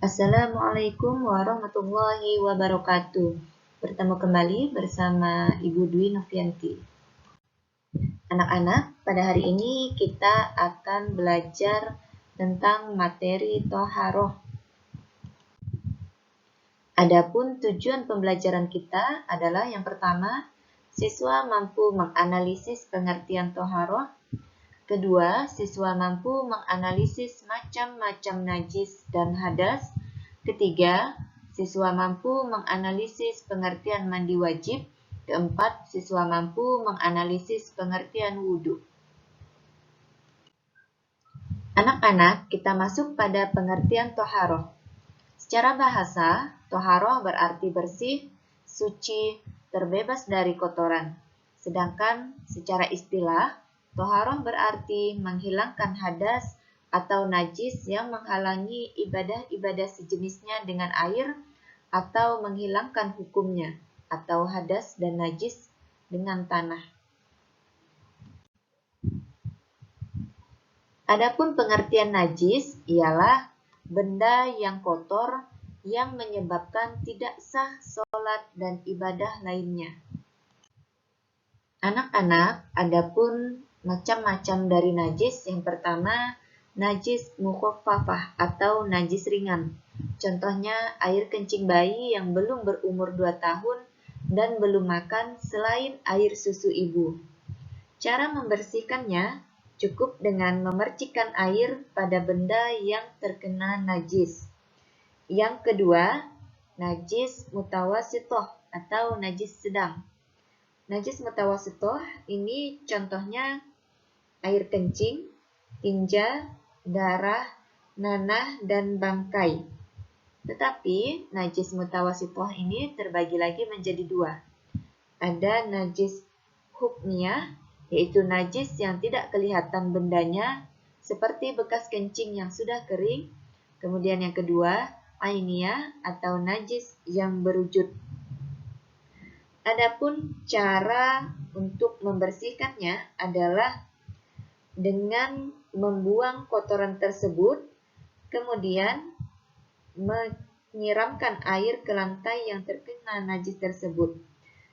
Assalamualaikum warahmatullahi wabarakatuh. Bertemu kembali bersama Ibu Dwi Novianti. Anak-anak, pada hari ini kita akan belajar tentang materi Toharoh. Adapun tujuan pembelajaran kita adalah yang pertama, siswa mampu menganalisis pengertian Toharoh. Kedua, siswa mampu menganalisis macam-macam najis dan hadas. Ketiga, siswa mampu menganalisis pengertian mandi wajib. Keempat, siswa mampu menganalisis pengertian wudhu. Anak-anak, kita masuk pada pengertian toharoh. Secara bahasa, toharoh berarti bersih, suci, terbebas dari kotoran. Sedangkan secara istilah, toharoh berarti menghilangkan hadas atau najis yang menghalangi ibadah-ibadah sejenisnya dengan air atau menghilangkan hukumnya atau hadas dan najis dengan tanah. Adapun pengertian najis ialah benda yang kotor yang menyebabkan tidak sah sholat dan ibadah lainnya. Anak-anak, adapun macam-macam dari najis. Yang pertama, najis mukhaffafah atau najis ringan. Contohnya air kencing bayi yang belum berumur 2 tahun dan belum makan selain air susu ibu. Cara membersihkannya cukup dengan memercikkan air pada benda yang terkena najis. Yang kedua, najis mutawasitoh atau najis sedang. Najis mutawasitoh ini contohnya air kencing, tinja, darah, nanah, dan bangkai. Tetapi najis mutawasitoh ini terbagi lagi menjadi dua. Ada najis hukmiyah, yaitu najis yang tidak kelihatan bendanya, seperti bekas kencing yang sudah kering. Kemudian yang kedua, ainiyah atau najis yang berwujud. Adapun cara untuk membersihkannya adalah dengan membuang kotoran tersebut, kemudian menyiramkan air ke lantai yang terkena najis tersebut.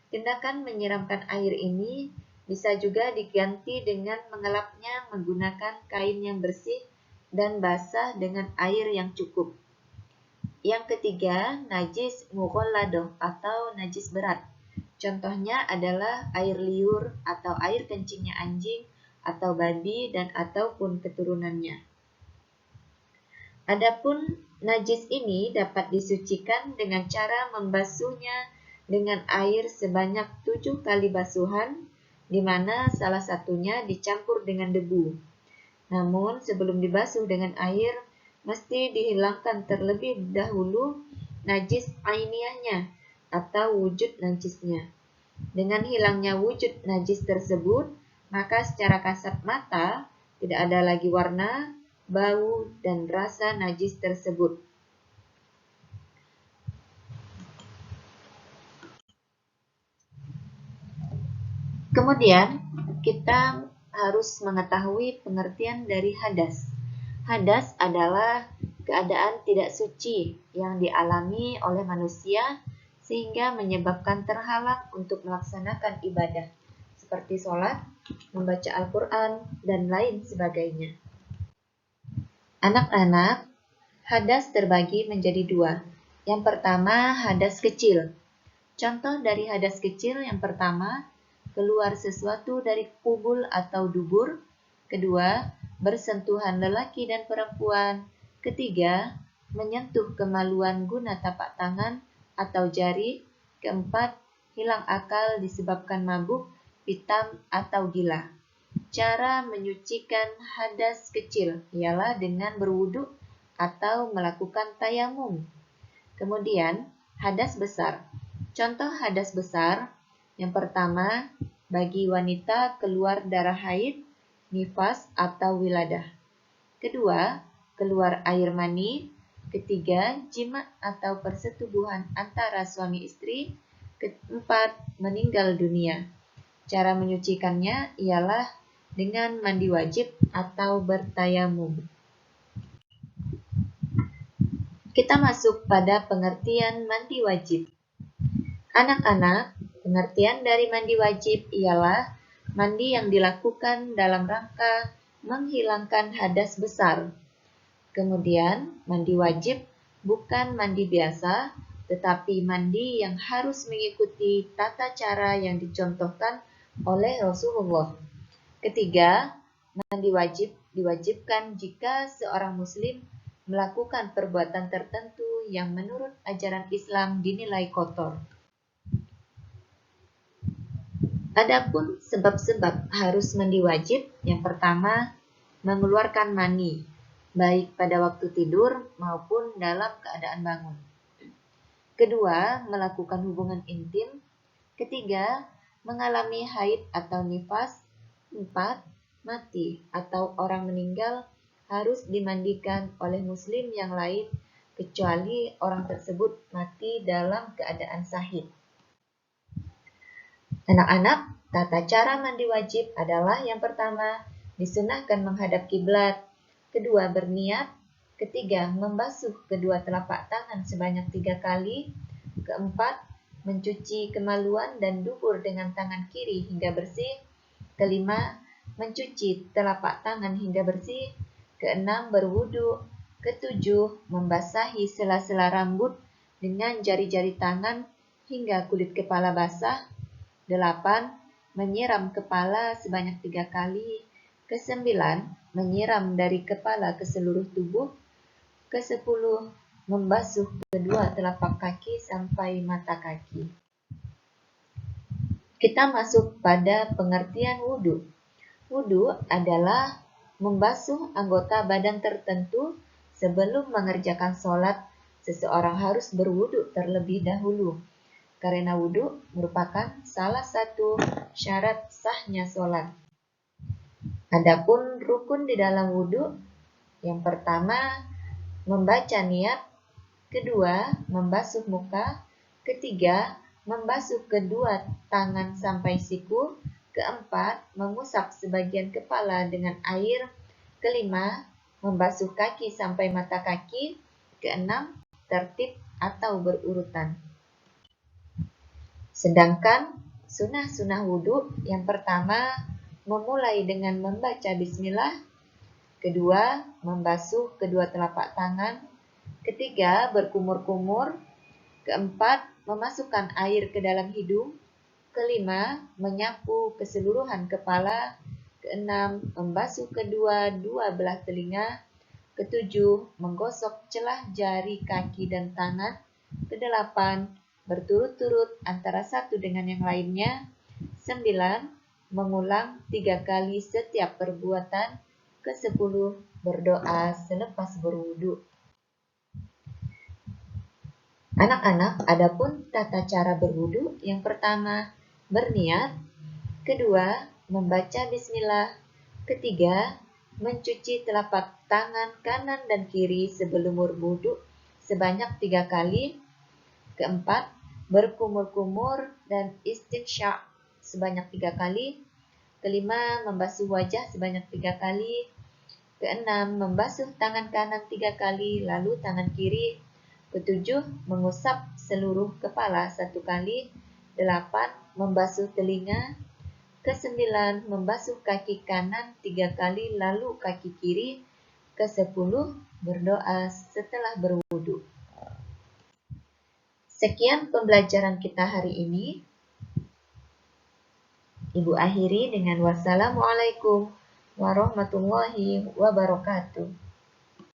Tindakan menyiramkan air ini bisa juga diganti dengan mengelapnya menggunakan kain yang bersih dan basah dengan air yang cukup. Yang ketiga, najis mughalladoh atau najis berat. Contohnya adalah air liur atau air kencingnya anjing atau babi dan ataupun keturunannya. Adapun najis ini dapat disucikan dengan cara membasuhnya dengan air sebanyak 7 kali basuhan, di mana salah satunya dicampur dengan debu. Namun sebelum dibasuh dengan air, mesti dihilangkan terlebih dahulu najis ainiyahnya atau wujud najisnya. Dengan hilangnya wujud najis tersebut, maka secara kasat mata tidak ada lagi warna, bau, dan rasa najis tersebut. Kemudian, kita harus mengetahui pengertian dari hadas. Hadas adalah keadaan tidak suci yang dialami oleh manusia sehingga menyebabkan terhalang untuk melaksanakan ibadah, seperti sholat, membaca Al-Quran, dan lain sebagainya. Anak-anak, hadas terbagi menjadi dua. Yang pertama, hadas kecil. Contoh dari hadas kecil yang pertama, keluar sesuatu dari kubul atau dubur. Kedua, bersentuhan lelaki dan perempuan. Ketiga, menyentuh kemaluan guna tapak tangan atau jari. Keempat, hilang akal disebabkan mabuk, pitam, atau gila. Cara menyucikan hadas kecil ialah dengan berwudu atau melakukan tayamum. Kemudian, hadas besar. Contoh hadas besar, yang pertama, bagi wanita keluar darah haid, nifas, atau wiladah. Kedua, keluar air mani. Ketiga, jima atau persetubuhan antara suami istri. Keempat, meninggal dunia. Cara menyucikannya ialah dengan mandi wajib atau bertayamum. Kita masuk pada pengertian mandi wajib. Anak-anak, pengertian dari mandi wajib ialah mandi yang dilakukan dalam rangka menghilangkan hadas besar. Kemudian, mandi wajib bukan mandi biasa, tetapi mandi yang harus mengikuti tata cara yang dicontohkan oleh Rasulullah. Ketiga, mandi wajib diwajibkan jika seorang muslim melakukan perbuatan tertentu yang menurut ajaran Islam dinilai kotor. Adapun sebab-sebab harus mandi wajib, yang pertama, mengeluarkan mani, baik pada waktu tidur maupun dalam keadaan bangun. Kedua, melakukan hubungan intim. Ketiga, mengalami haid atau nifas. 4. Mati atau orang meninggal harus dimandikan oleh muslim yang lain kecuali orang tersebut mati dalam keadaan syahid. Anak-anak, tata cara mandi wajib adalah yang pertama, disunahkan menghadap kiblat. Kedua, berniat. Ketiga, membasuh kedua telapak tangan sebanyak 3 kali. Keempat, mencuci kemaluan dan dubur dengan tangan kiri hingga bersih. Kelima, mencuci telapak tangan hingga bersih. Keenam, berwudu. Ketujuh, membasahi sela-sela rambut dengan jari-jari tangan hingga kulit kepala basah. 8. Menyiram kepala sebanyak 3 kali. Ke-9, menyiram dari kepala ke seluruh tubuh. Ke-10, membasuh kedua telapak kaki sampai mata kaki. Kita masuk pada pengertian wudhu. Wudhu adalah membasuh anggota badan tertentu sebelum mengerjakan sholat. Seseorang harus berwudhu terlebih dahulu, karena wudhu merupakan salah satu syarat sahnya sholat. Adapun rukun di dalam wudhu, yang pertama, membaca niat. Kedua, membasuh muka. Ketiga, membasuh kedua tangan sampai siku. Keempat, mengusap sebagian kepala dengan air. Kelima, membasuh kaki sampai mata kaki. Keenam, tertib atau berurutan. Sedangkan sunah-sunah wudhu, yang pertama, memulai dengan membaca bismillah. Kedua, membasuh kedua telapak tangan. Ketiga, berkumur-kumur. Keempat, memasukkan air ke dalam hidung. Kelima, menyapu keseluruhan kepala. Keenam, membasuh dua belah telinga. Ketujuh, menggosok celah jari kaki dan tangan. Kedelapan, berturut-turut antara satu dengan yang lainnya. 9. Mengulang 3 kali setiap perbuatan. Ke-10, berdoa selepas berwudu. Anak-anak, adapun tata cara berwudu, yang pertama, berniat. Kedua, membaca bismillah. Ketiga, mencuci telapak tangan kanan dan kiri sebelum berwudu sebanyak 3 kali. Keempat, berkumur-kumur dan istinsya sebanyak 3 kali. Kelima, membasuh wajah sebanyak 3 kali. Keenam, membasuh tangan kanan 3 kali, lalu tangan kiri. Ketujuh, mengusap seluruh kepala 1 kali. 8, membasuh telinga. Ke-9, membasuh kaki kanan 3 kali, lalu kaki kiri. Ke-10, berdoa setelah berwudu. Sekian pembelajaran kita hari ini. Ibu akhiri dengan wassalamualaikum warahmatullahi wabarakatuh.